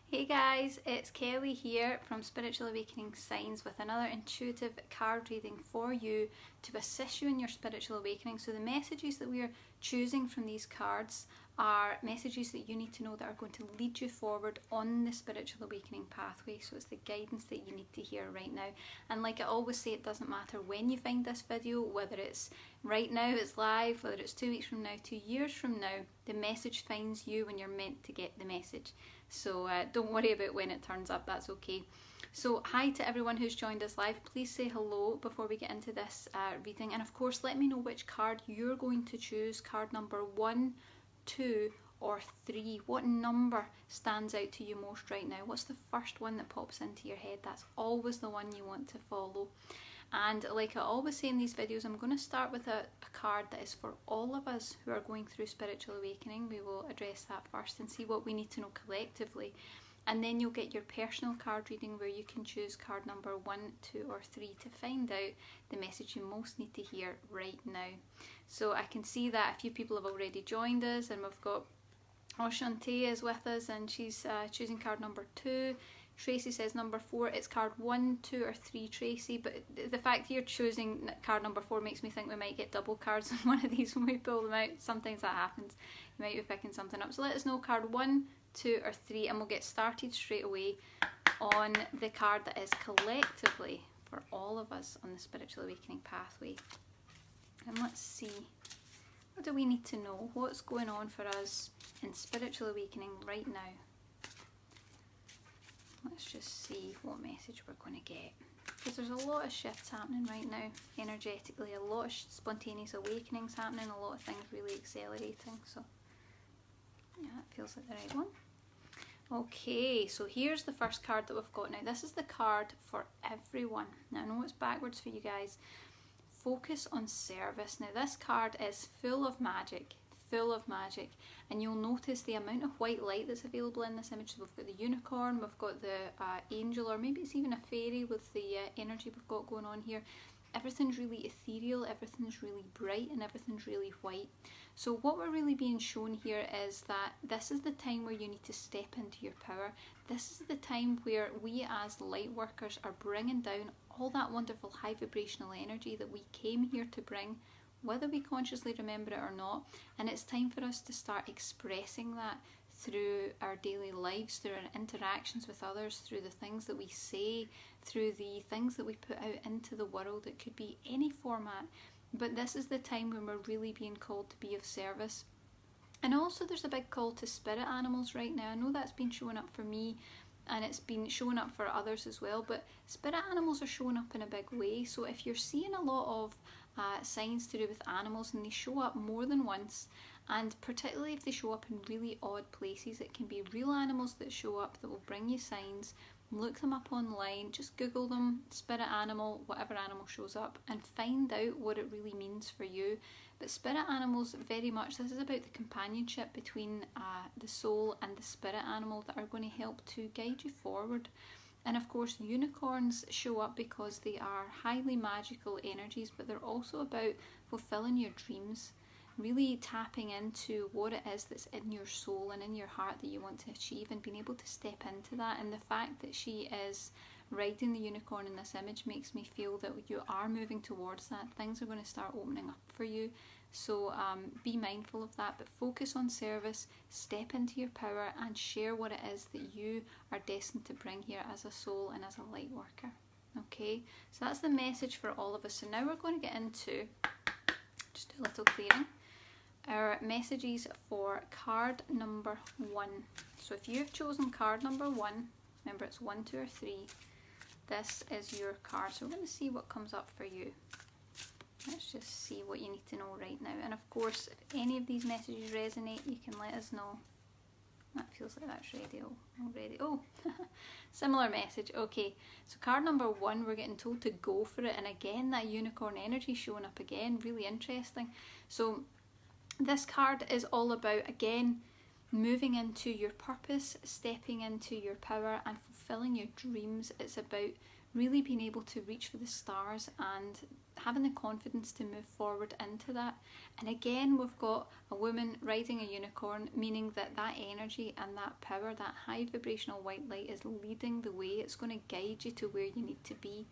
Hey guys, it's Kelly here from Spiritual Awakening Signs with another intuitive card reading for you to assist you in your spiritual awakening. So the messages that we are choosing from these cards are messages that you need to know that are going to lead you forward on the spiritual awakening pathway. So it's the guidance that you need to hear right now. And like I always say, it doesn't matter when you find this video, whether it's right now, it's live, whether it's 2 weeks from now, 2 years from now, the message finds you when you're meant to get the message. So don't worry about when it turns up, that's okay. So hi to everyone who's joined us live. Please say hello before we get into this reading. And of course, let me know which card you're going to choose. Card number 1, 2 or 3. What number stands out to you most right now? What's the first one that pops into your head? That's always the one you want to follow. And like I always say in these videos, I'm going to start with a card that is for all of us who are going through spiritual awakening. We will address that first and see what we need to know collectively. And then you'll get your personal card reading where you can choose card number 1, 2 or 3 to find out the message you most need to hear right now. So I can see that a few people have already joined us, and we've got Shantae is with us and she's choosing card number 2. Tracy says number 4. It's card 1, 2 or 3, Tracy, but the fact that you're choosing card number 4 makes me think we might get double cards on one of these when we pull them out. Sometimes that happens. You might be picking something up. So let us know card 1, 2 or 3 and we'll get started straight away on the card that is collectively for all of us on the spiritual awakening pathway. And let's see, what do we need to know? What's going on for us in spiritual awakening right now? Let's just see what message we're going to get. Because there's a lot of shifts happening right now, energetically, a lot of spontaneous awakenings happening, a lot of things really accelerating. So, yeah, that feels like the right one. Okay, so here's the first card that we've got now. This is the card for everyone. Now, I know it's backwards for you guys. Focus on service. Now, this card is full of magic. And you'll notice the amount of white light that's available in this image. So we've got the unicorn, we've got the angel, or maybe it's even a fairy with the energy we've got going on here. Everything's really ethereal, everything's really bright, and everything's really white. So what we're really being shown here is that this is the time where you need to step into your power. This is the time where we as light workers are bringing down all that wonderful high vibrational energy that we came here to bring, whether we consciously remember it or not. And it's time for us to start expressing that through our daily lives, through our interactions with others, through the things that we say, through the things that we put out into the world. It could be any format, but this is the time when we're really being called to be of service. And also there's a big call to spirit animals right now. I know that's been showing up for me and it's been showing up for others as well, but spirit animals are showing up in a big way. So if you're seeing a lot of signs to do with animals and they show up more than once, and particularly if they show up in really odd places, it can be real animals that show up that will bring you signs. Look them up online, just Google them, spirit animal, whatever animal shows up, and find out what it really means for you. But spirit animals, very much, this is about the companionship between the soul and the spirit animal that are going to help to guide you forward. And of course, unicorns show up because they are highly magical energies, but they're also about fulfilling your dreams, really tapping into what it is that's in your soul and in your heart that you want to achieve, and being able to step into that. And the fact that she is riding the unicorn in this image makes me feel that you are moving towards that. Things are going to start opening up for you. So be mindful of that, but focus on service, step into your power and share what it is that you are destined to bring here as a soul and as a light worker. Okay, so that's the message for all of us. So now we're going to get into just a little clearing. Our messages for card number 1. So if you've chosen card number 1, remember it's 1, 2 or 3, this is your card. So we're going to see what comes up for you. Let's just see what you need to know right now. And of course, if any of these messages resonate, you can let us know. That feels like that's ready already. Oh, similar message. Okay, so card number 1, we're getting told to go for it. And again, that unicorn energy showing up again, really interesting. So this card is all about, again, moving into your purpose, stepping into your power and fulfilling your dreams. It's about really being able to reach for the stars and having the confidence to move forward into that. And again, we've got a woman riding a unicorn, meaning that that energy and that power, that high vibrational white light, is leading the way. It's going to guide you to where you need to be.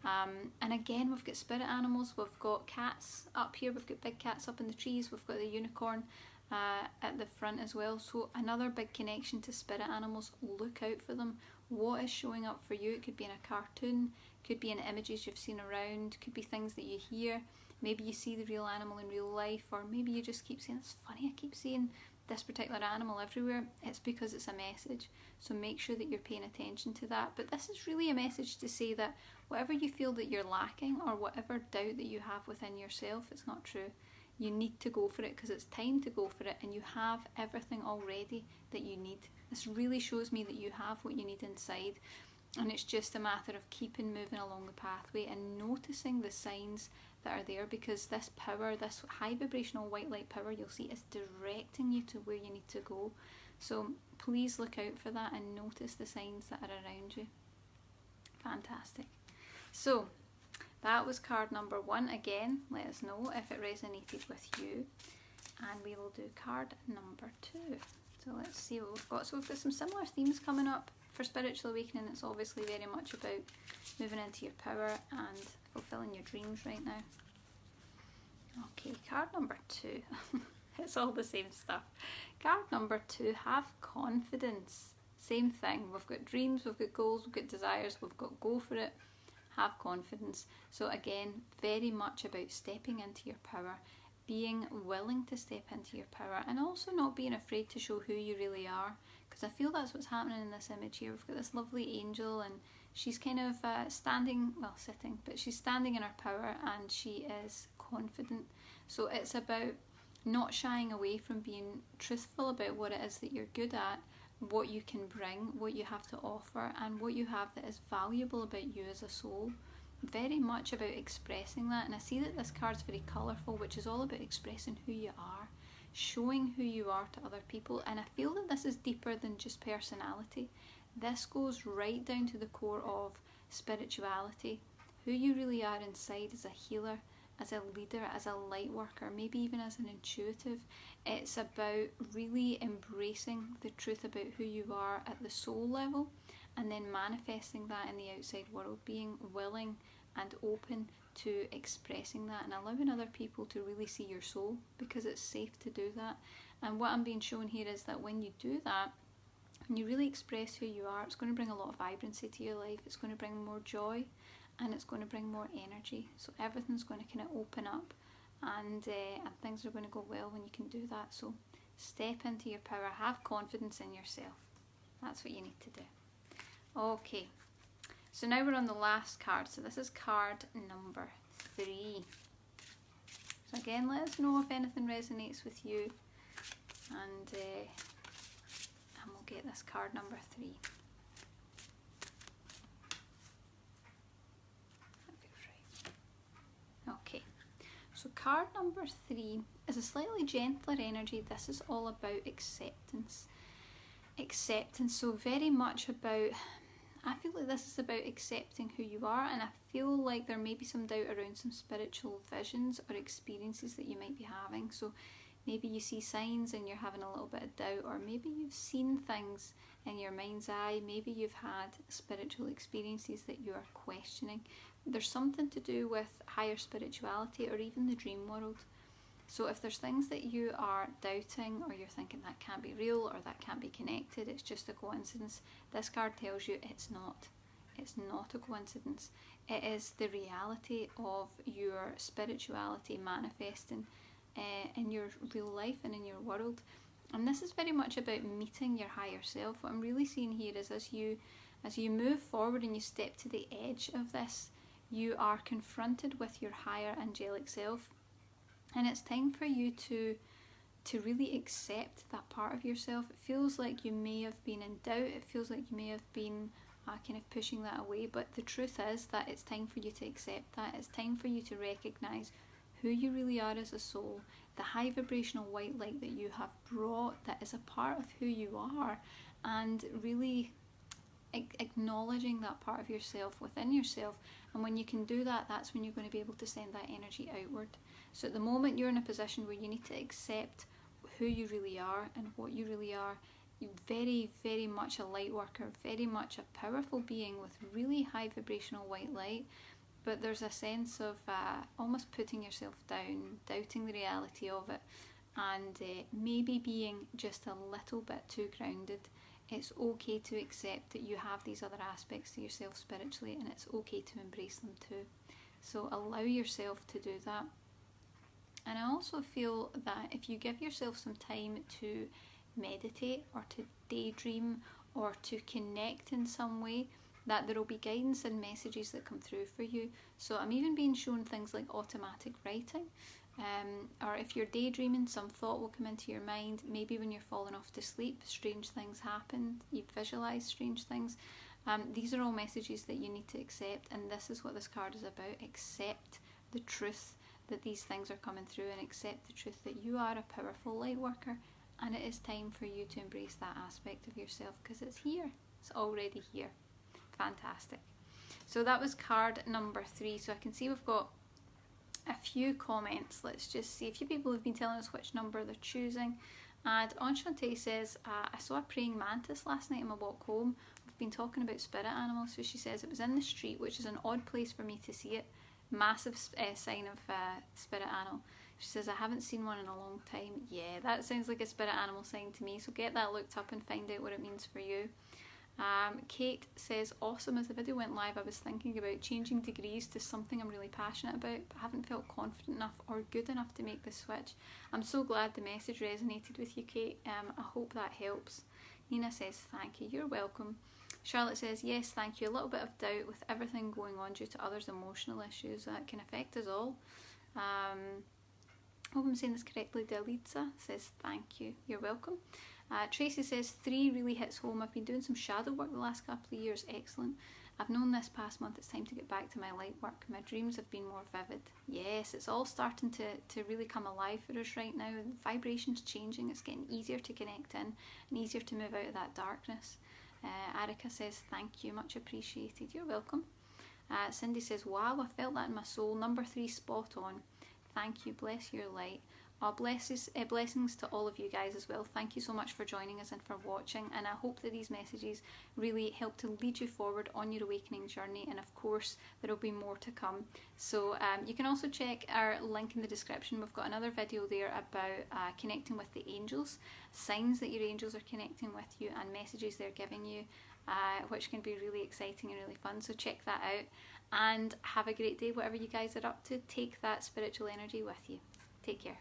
And again, we've got spirit animals, we've got cats up here, we've got big cats up in the trees, we've got the unicorn at the front as well. So another big connection to spirit animals. Look out for them. What is showing up for you? It could be in a cartoon, could be in images you've seen around, could be things that you hear. Maybe you see the real animal in real life, or maybe you just keep saying, it's funny, I keep seeing this particular animal everywhere. It's because it's a message. So make sure that you're paying attention to that. But this is really a message to say that whatever you feel that you're lacking, or whatever doubt that you have within yourself, it's not true. You need to go for it, because it's time to go for it, and you have everything already that you need. This really shows me that you have what you need inside, and it's just a matter of keeping moving along the pathway and noticing the signs that are there, because this power, this high vibrational white light power, you'll see, is directing you to where you need to go. So please look out for that and notice the signs that are around you. Fantastic. So that was card number 1. Again, let us know if it resonated with you, and we will do card number 2. So let's see what we've got. So we've got some similar themes coming up for spiritual awakening. It's obviously very much about moving into your power and fulfilling your dreams right now. Okay, card number 2. It's all the same stuff. Card number 2, have confidence. Same thing. We've got dreams, we've got goals, we've got desires, we've got go for it. Have confidence. So again, very much about stepping into your power, being willing to step into your power, and also not being afraid to show who you really are, because I feel that's what's happening in this image here. We've got this lovely angel, and she's kind of sitting, but she's standing in her power, and she is confident. So it's about not shying away from being truthful about what it is that you're good at, what you can bring, what you have to offer, and what you have that is valuable about you as a soul. Very much about expressing that. And I see that this card's very colourful, which is all about expressing who you are, showing who you are to other people. And I feel that this is deeper than just personality. This goes right down to the core of spirituality, who you really are inside as a healer, as a leader, as a light worker, maybe even as an intuitive. It's about really embracing the truth about who you are at the soul level, and then manifesting that in the outside world, being willing and open to expressing that and allowing other people to really see your soul, because it's safe to do that. And what I'm being shown here is that when you do that, when you really express who you are, it's going to bring a lot of vibrancy to your life. It's going to bring more joy, and it's going to bring more energy. So everything's going to kind of open up, and things are going to go well when you can do that. So step into your power, have confidence in yourself. That's what you need to do. Okay, so now we're on the last card. So this is card number 3. So again, let us know if anything resonates with you, and we'll get this card number 3. Okay, so card number 3 is a slightly gentler energy. This is all about acceptance. Acceptance, so very much about, I feel like this is about accepting who you are, and I feel like there may be some doubt around some spiritual visions or experiences that you might be having. So maybe you see signs and you're having a little bit of doubt, or maybe you've seen things in your mind's eye, maybe you've had spiritual experiences that you are questioning. There's something to do with higher spirituality or even the dream world. So if there's things that you are doubting, or you're thinking that can't be real, or that can't be connected, it's just a coincidence, this card tells you it's not. It's not a coincidence. It is the reality of your spirituality manifesting in your real life and in your world. And this is very much about meeting your higher self. What I'm really seeing here is as you move forward and you step to the edge of this, you are confronted with your higher angelic self. And it's time for you to really accept that part of yourself. It feels like you may have been in doubt. It feels like you may have been kind of pushing that away. But the truth is that it's time for you to accept that. It's time for you to recognise who you really are as a soul, the high vibrational white light that you have brought, that is a part of who you are, and really acknowledging that part of yourself within yourself. And when you can do that, that's when you're going to be able to send that energy outward. So at the moment, you're in a position where you need to accept who you really are and what you really are. You're very, very much a light worker, very much a powerful being with really high vibrational white light. But there's a sense of almost putting yourself down, doubting the reality of it, and maybe being just a little bit too grounded. It's okay to accept that you have these other aspects to yourself spiritually, and it's okay to embrace them too. So allow yourself to do that. And I also feel that if you give yourself some time to meditate or to daydream or to connect in some way, that there will be guidance and messages that come through for you. So I'm even being shown things like automatic writing, or if you're daydreaming, some thought will come into your mind. Maybe when you're falling off to sleep, strange things happen, you visualize strange things. These are all messages that you need to accept, and this is what this card is about. Accept the truth that these things are coming through, and accept the truth that you are a powerful light worker, and it is time for you to embrace that aspect of yourself, because it's here. It's already here. Fantastic. So that was card number 3. So I can see we've got a few comments. Let's just see. A few people have been telling us which number they're choosing. And Enchante says, I saw a praying mantis last night on my walk home. We've been talking about spirit animals. So she says it was in the street, which is an odd place for me to see it. Massive sign of spirit animal. She says, I haven't seen one in a long time. Yeah, that sounds like a spirit animal sign to me. So get that looked up and find out what it means for you. Kate says, awesome. As the video went live, I was thinking about changing degrees to something I'm really passionate about, but haven't felt confident enough or good enough to make the switch. I'm so glad the message resonated with you, Kate. I hope that helps. Nina says, thank you. You're welcome. Charlotte says, yes, thank you. A little bit of doubt with everything going on due to others' emotional issues that can affect us all. Hope I'm saying this correctly. Delitza says, thank you. You're welcome. Tracy says, 3 really hits home. I've been doing some shadow work the last couple of years. Excellent. I've known this past month it's time to get back to my light work. My dreams have been more vivid. Yes, it's all starting to really come alive for us right now. The vibration's changing. It's getting easier to connect in and easier to move out of that darkness. Arika says, thank you. Much appreciated. You're welcome. Cindy says, wow, I felt that in my soul. Number 3, spot on. Thank you. Bless your light. Blessings to all of you guys as well. Thank you so much for joining us and for watching, and I hope that these messages really help to lead you forward on your awakening journey, and of course there will be more to come. So you can also check our link in the description. We've got another video there about connecting with the angels, signs that your angels are connecting with you, and messages they're giving you, which can be really exciting and really fun. So check that out, and have a great day whatever you guys are up to. Take that spiritual energy with you. Take care.